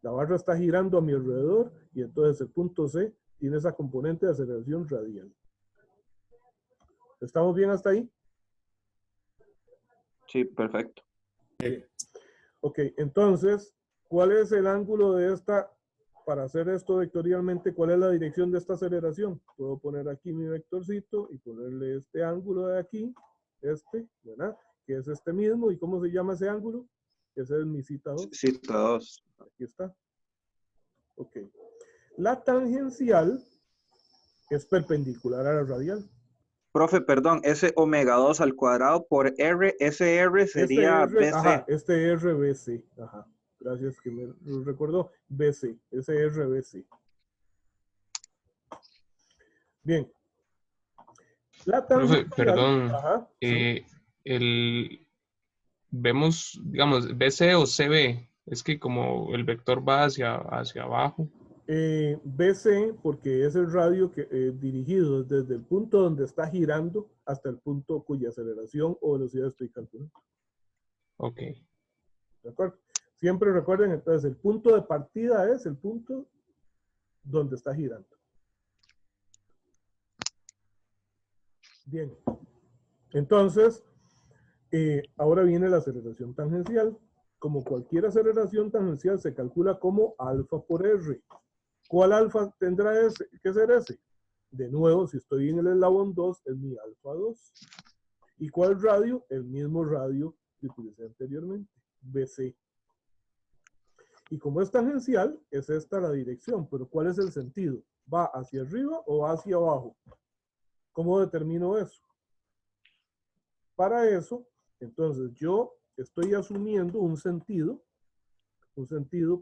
La barra está girando a mi alrededor y entonces el punto C tiene esa componente de aceleración radial. ¿Estamos bien hasta ahí? Sí, perfecto. Ok, entonces, ¿cuál es el ángulo de esta? Para hacer esto vectorialmente, ¿cuál es la dirección de esta aceleración? Puedo poner aquí mi vectorcito y ponerle este ángulo de aquí, ¿verdad? Que es este mismo. ¿Y cómo se llama ese ángulo? Ese es mi cita 2. Cita 2. Aquí está. Ok. La tangencial es perpendicular a la radial. Profe, perdón, ese omega 2 al cuadrado por R, ese R sería Este R, BC. ajá, este RBC, ajá. Gracias que me lo recordó. BC, ese RBC. Bien. La Profe, tangencial, perdón. ajá, sí. Vemos, digamos, BC o CB. Es que como el vector va hacia abajo. BC porque es el radio que, dirigido desde el punto donde está girando hasta el punto cuya aceleración o velocidad estoy calculando. Ok. ¿De acuerdo? Siempre recuerden, entonces, el punto de partida es el punto donde está girando. Bien. Entonces, ahora viene la aceleración tangencial. Como cualquier aceleración tangencial se calcula como alfa por R. ¿Cuál alfa tendrá que ser ese? De nuevo, si estoy en el eslabón 2, es mi alfa 2. ¿Y cuál radio? El mismo radio que utilicé anteriormente, BC. Y como es tangencial, es esta la dirección, pero ¿cuál es el sentido? ¿Va hacia arriba o va hacia abajo? ¿Cómo determino eso? Para eso, entonces yo estoy asumiendo un sentido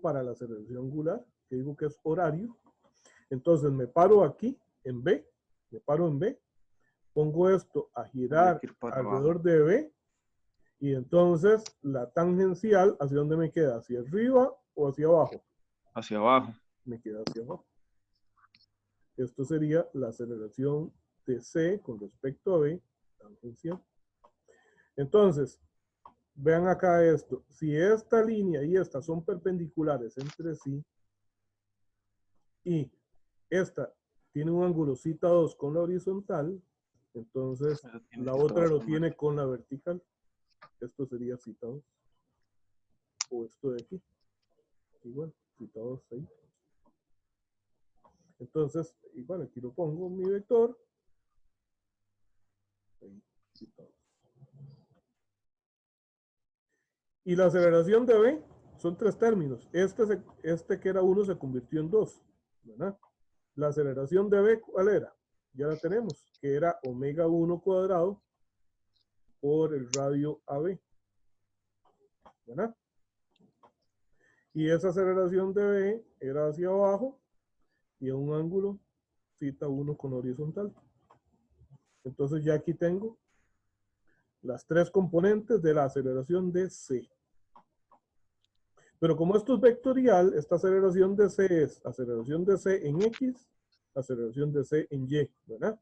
para la aceleración angular, que digo que es horario. Entonces me paro aquí en B, pongo esto a girar alrededor de B, y entonces la tangencial, ¿hacia dónde me queda? ¿Hacia arriba o hacia abajo? Hacia abajo. Me queda hacia abajo. Esto sería la aceleración de C con respecto a B tangencial. Entonces, vean acá esto. Si esta línea y esta son perpendiculares entre sí, y esta tiene un ángulo cita 2 con la horizontal, entonces la otra lo tiene con la vertical. Esto sería cita 2. O esto de aquí. Igual, cita 2 ahí. Entonces, igual aquí lo pongo mi vector. Ahí, cita 2. Y la aceleración de B son tres términos. Este que era 1 se convirtió en 2, ¿verdad? La aceleración de B, ¿cuál era? Ya la tenemos, que era omega 1 cuadrado por el radio AB, ¿verdad? Y esa aceleración de B era hacia abajo y a un ángulo θ 1 con horizontal. Entonces ya aquí tengo las tres componentes de la aceleración de C. Pero como esto es vectorial, esta aceleración de C es aceleración de C en X, aceleración de C en Y, ¿verdad?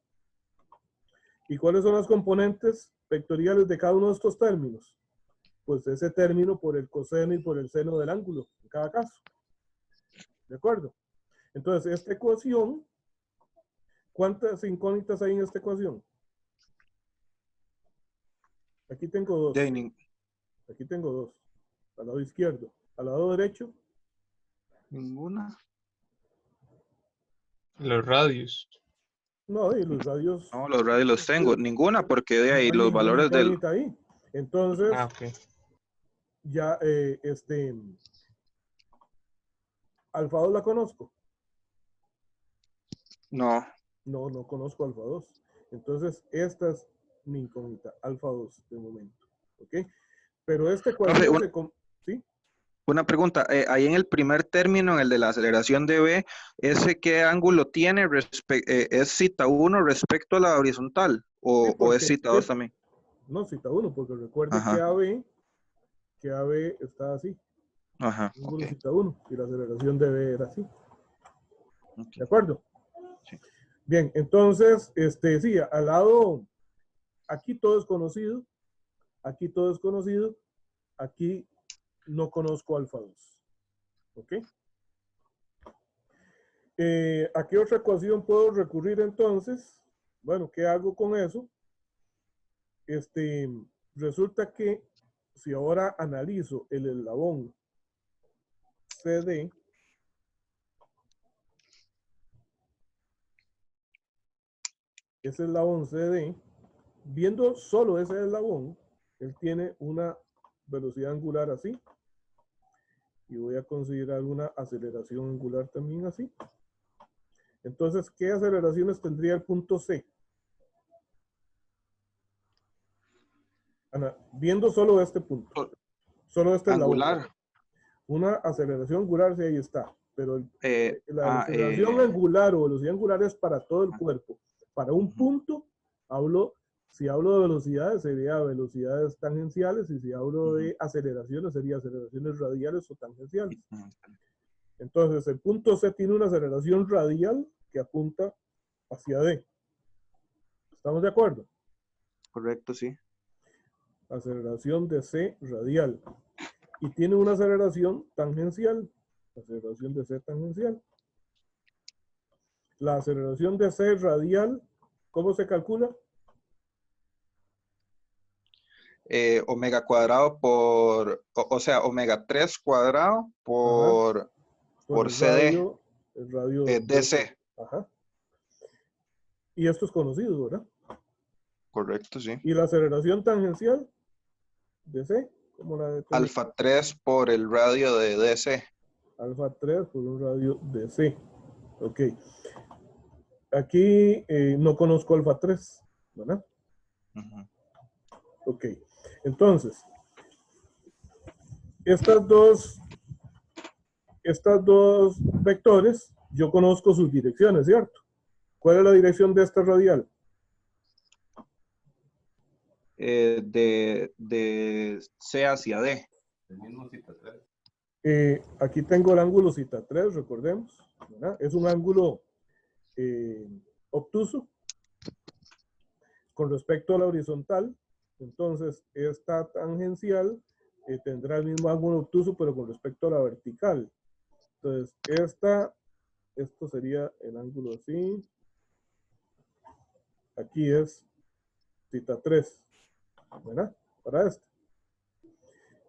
¿Y cuáles son las componentes vectoriales de cada uno de estos términos? Pues ese término por el coseno y por el seno del ángulo, en cada caso. ¿De acuerdo? Entonces, esta ecuación, ¿cuántas incógnitas hay en esta ecuación? Aquí tengo dos. Aquí tengo dos. Al lado izquierdo. Al lado derecho. Ninguna. Los radios. No, y los radios. No, los radios los tengo. Ninguna, porque de ahí No hay los ninguna valores del... incógnita ahí. Entonces, Ah, ok. ya, alfa 2 la conozco. No. No, no conozco alfa 2. Entonces, esta es mi incógnita, alfa 2 de momento. ¿Ok? Pero esta ecuación ¿sí? Una pregunta, ahí en el primer término, en el de la aceleración de B, ¿ese qué ángulo tiene? ¿Es θ 1 respecto a la horizontal? Sí, ¿O es porque, θ 2 también? no, θ 1, porque recuerde Ajá, que AB está así. ajá, Ángulo ok. θ 1 y la aceleración de B era así. Ok, ¿De acuerdo? sí. Bien, entonces, sí, al lado, aquí todo es conocido, aquí todo es conocido, aquí no conozco alfa 2. ¿Ok? ¿A qué otra ecuación puedo recurrir entonces? Bueno, ¿qué hago con eso? Resulta que si ahora analizo el eslabón CD, ese eslabón CD, viendo solo ese eslabón, él tiene una velocidad angular así, y voy a considerar una aceleración angular también así. Entonces, ¿qué aceleraciones tendría el punto C? Ana, viendo solo este punto, solo este eslabón. Angular. Una aceleración angular, sí, ahí está. Pero la Ah, aceleración angular o velocidad angular es para todo el cuerpo. Para un punto, si hablo de velocidades, sería velocidades tangenciales, y si hablo de aceleraciones, sería aceleraciones radiales o tangenciales. Entonces, el punto C tiene una aceleración radial que apunta hacia D. ¿Estamos de acuerdo? correcto, sí. Aceleración de C radial. Y tiene una aceleración tangencial. Aceleración de C tangencial. La aceleración de C radial, ¿cómo se calcula? Omega cuadrado o sea, omega 3 cuadrado Ajá, por por CD, el radio DC. Ajá. Y esto es conocido, ¿verdad? Correcto, sí. Y la aceleración tangencial de C, ¿cómo la determina? Alfa 3 por el radio de DC. Alfa 3 por un radio de C. Ok. Aquí no conozco alfa 3, ¿verdad? Ok. Entonces, estas dos vectores, yo conozco sus direcciones, ¿cierto? ¿Cuál es la dirección de esta radial? De C hacia D. Aquí tengo el ángulo θ3, recordemos, ¿verdad? Es un ángulo obtuso con respecto a la horizontal. Entonces, esta tangencial tendrá el mismo ángulo obtuso, pero con respecto a la vertical. Entonces, esto sería el ángulo así. Aquí es θ3, ¿verdad? Para esto.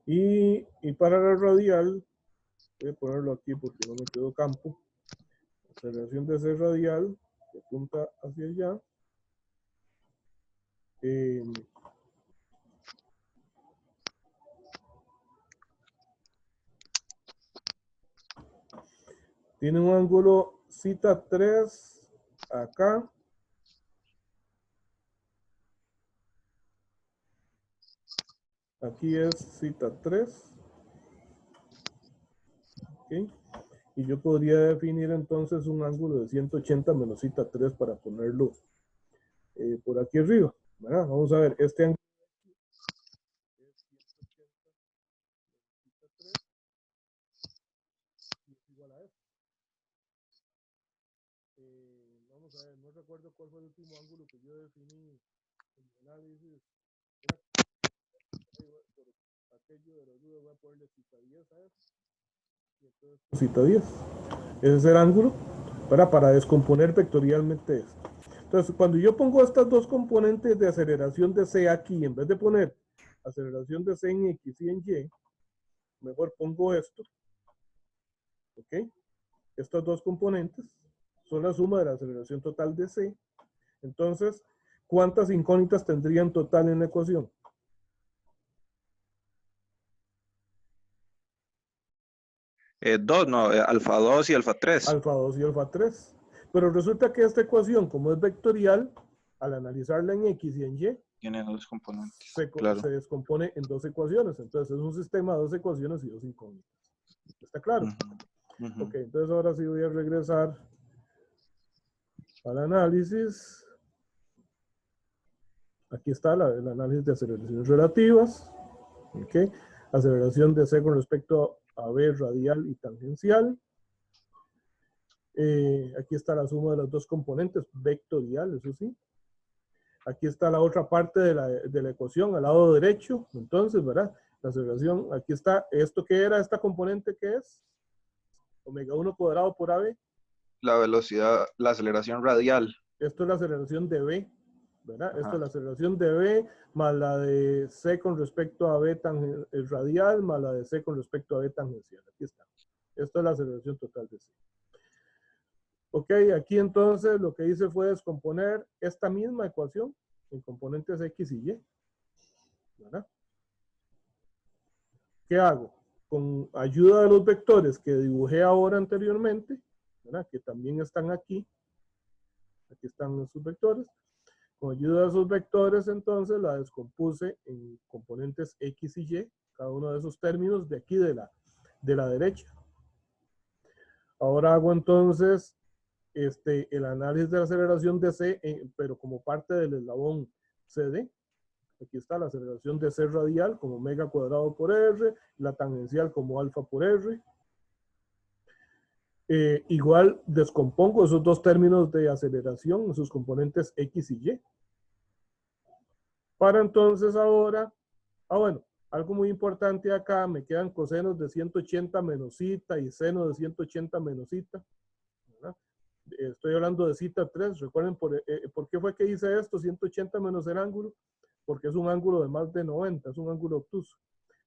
Y para la radial, voy a ponerlo aquí porque no me quedó campo. Aceleración de C radial, que apunta hacia allá. Tiene un ángulo zeta 3 acá. Aquí es zeta 3. ¿Okay? Y yo podría definir entonces un ángulo de 180 menos zeta 3 para ponerlo por aquí arriba, ¿verdad? Vamos a ver, este ángulo es 180 menos zeta 3 y es igual a esto. Vamos a ver, no recuerdo cuál fue el último ángulo que yo definí en mi análisis. Era, por aquello de los dudas voy a ponerle zeta 10 a esto. Y entonces zeta 10. Ese es el ángulo para descomponer vectorialmente esto. Entonces, cuando yo pongo estas dos componentes de aceleración de C aquí, en vez de poner aceleración de C en X y en Y, mejor pongo esto. ¿Ok? Estas dos componentes son la suma de la aceleración total de C. Entonces, ¿cuántas incógnitas tendría en total en la ecuación? Dos, no, alfa 2 y alfa 3. Alfa 2 y alfa 3. Pero resulta que esta ecuación, como es vectorial, al analizarla en X y en Y, Tiene dos componentes. se Claro. descompone en dos ecuaciones. Entonces es un sistema de dos ecuaciones y dos incógnitas. ¿Está claro? Ujú, ujú. Ok, entonces ahora sí voy a regresar al análisis. Aquí está el análisis de aceleraciones relativas. Ok, aceleración de C con respecto a B radial y tangencial. Aquí está la suma de las dos componentes, vectorial, eso sí. Aquí está la otra parte de la ecuación, al lado derecho. Entonces, ¿verdad? La aceleración, aquí está, ¿esto qué era? ¿Esta componente qué es? Omega 1 cuadrado por AB. La velocidad, la aceleración radial. Esto es la aceleración de B, ¿verdad? Ajá. Esto es la aceleración de B más la de C con respecto a B radial más la de C con respecto a B tangencial. Aquí está. Esto es la aceleración total de C. Ok, aquí entonces lo que hice fue descomponer esta misma ecuación en componentes X y Y. ¿Verdad? ¿Qué hago? Con ayuda de los vectores que dibujé ahora anteriormente, ¿verdad? Que también están aquí. Aquí están esos vectores. Con ayuda de esos vectores, entonces, la descompuse en componentes X y Y, cada uno de esos términos de aquí de la derecha. Ahora hago entonces el análisis de la aceleración de C, pero como parte del eslabón CD. Aquí está la aceleración de C radial como omega cuadrado por R, la tangencial como alfa por R. Igual descompongo esos dos términos de aceleración en sus componentes X y Y. Para entonces ahora, bueno, algo muy importante acá, me quedan cosenos de 180 menos zeta y seno de 180 menos zeta. ¿Verdad? Estoy hablando de zeta 3. Recuerden por qué fue que hice esto, 180 menos el ángulo, porque es un ángulo de más de 90, es un ángulo obtuso.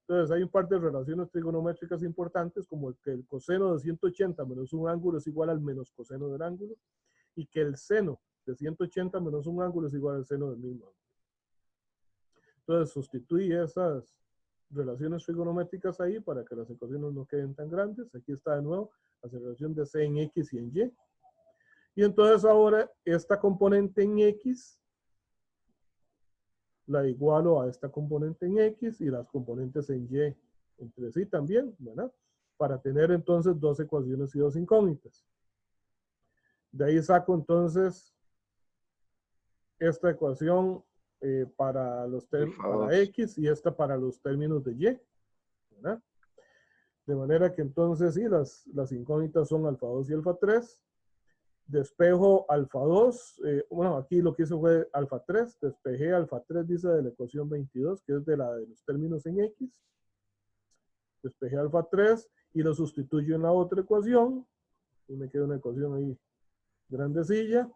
Entonces hay un par de relaciones trigonométricas importantes, como que el coseno de 180 menos un ángulo es igual al menos coseno del ángulo, y que el seno de 180 menos un ángulo es igual al seno del mismo ángulo. Entonces sustituí esas relaciones trigonométricas ahí para que las ecuaciones no queden tan grandes. Aquí está de nuevo la aceleración de C en X y en Y. Y entonces ahora esta componente en X la igualo a esta componente en X y las componentes en Y entre sí también, ¿verdad? Para tener entonces dos ecuaciones y dos incógnitas. De ahí saco entonces esta ecuación para X y esta para los términos de Y, ¿verdad? De manera que entonces sí, las incógnitas son alfa 2 y alfa 3. Despejo alfa 2, bueno, aquí lo que hice fue alfa 3, despejé alfa 3, dice de la ecuación 22, que es de los términos en X. Despejé alfa 3 y lo sustituyo en la otra ecuación, y me queda una ecuación ahí grandecilla,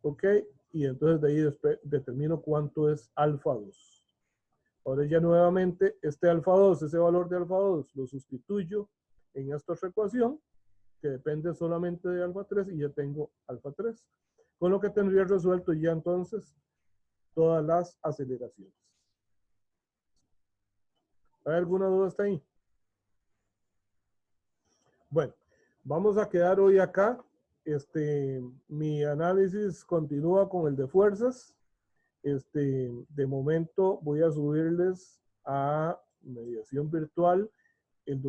ok, y entonces de ahí determino cuánto es alfa 2. Ahora ya nuevamente este alfa 2, ese valor de alfa 2, lo sustituyo en esta otra ecuación, que depende solamente de alfa 3 y ya tengo alfa 3. Con lo que tendría resuelto ya entonces todas las aceleraciones. ¿Hay alguna duda hasta ahí? Bueno, vamos a quedar hoy acá. Mi análisis continúa con el de fuerzas. De momento voy a subirles a mediación virtual el documento